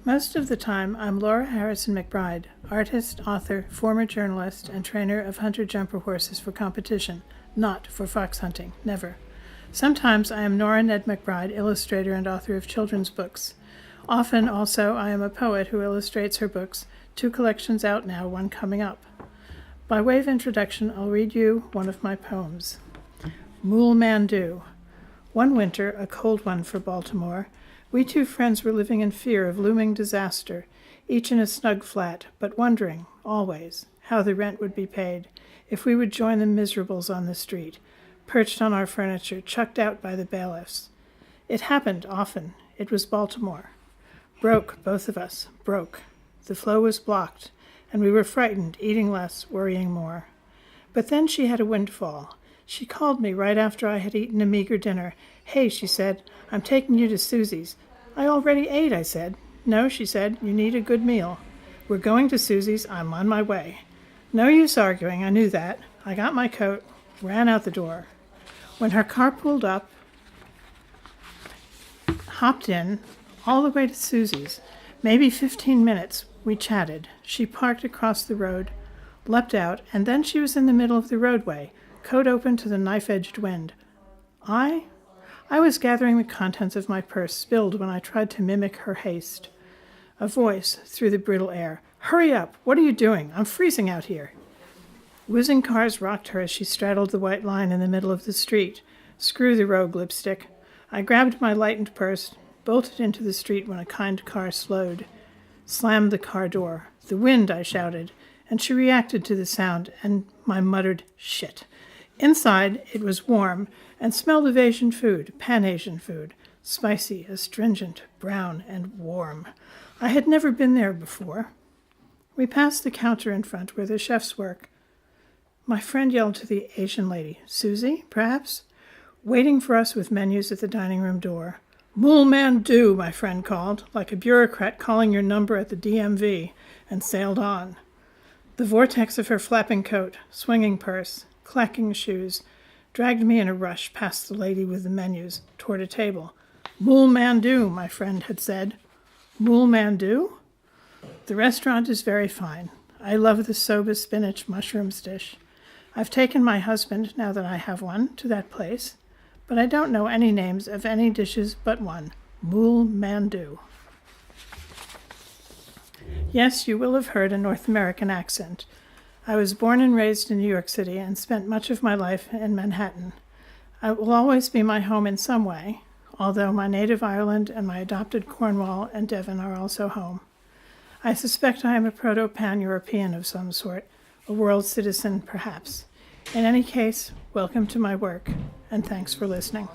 Most of the time, I'm Laura Harrison McBride, artist, author, former journalist, and trainer of hunter-jumper horses for competition, not for fox hunting, never. Sometimes I am Nora Ned McBride, illustrator and author of children's books. Often, also, I am a poet who illustrates her books, 2 collections out now, 1 coming up. By way of introduction, I'll read you one of my poems. Mool Mandu. One winter, a cold one for Baltimore, we 2 friends were living in fear of looming disaster, each in a snug flat, but wondering, always, how the rent would be paid, if we would join the miserables on the street, perched on our furniture, chucked out by the bailiffs. It happened often. It was Baltimore. Broke, both of us, broke. The flow was blocked, and we were frightened, eating less, worrying more. But then she had a windfall. She called me right after I had eaten a meager dinner. "Hey," she said, "I'm taking you to Susie's." "I already ate," I said. "No," she said, "you need a good meal. We're going to Susie's. I'm on my way." No use arguing, I knew that. I got my coat, ran out the door. When her car pulled up, hopped in, all the way to Susie's. Maybe 15 minutes, we chatted. She parked across the road, leapt out, and then she was in the middle of the roadway, coat open to the knife-edged wind. I was gathering the contents of my purse, spilled when I tried to mimic her haste. A voice through the brittle air. "Hurry up! What are you doing? I'm freezing out here." Whizzing cars rocked her as she straddled the white line in the middle of the street. Screw the rogue lipstick. I grabbed my lightened purse, bolted into the street when a kind car slowed. Slammed the car door. "The wind," I shouted, and she reacted to the sound and my muttered shit. Inside, it was warm and smelled of Asian food, Pan-Asian food, spicy, astringent, brown, and warm. I had never been there before. We passed the counter in front where the chefs work. My friend yelled to the Asian lady, "Susie, perhaps?" Waiting for us with menus at the dining room door. "Mool Mandu," my friend called, like a bureaucrat calling your number at the DMV, and sailed on. The vortex of her flapping coat, swinging purse, clacking shoes, dragged me in a rush past the lady with the menus, toward a table. "Mool Mandu," my friend had said. "Mool Mandu?" The restaurant is very fine. I love the soba spinach mushrooms dish. I've taken my husband, now that I have one, to that place, but I don't know any names of any dishes but one, Mool Mandu. Yes, you will have heard a North American accent. I was born and raised in New York City and spent much of my life in Manhattan. It will always be my home in some way, although my native Ireland and my adopted Cornwall and Devon are also home. I suspect I am a proto-Pan-European of some sort, a world citizen perhaps. In any case, welcome to my work, and thanks for listening.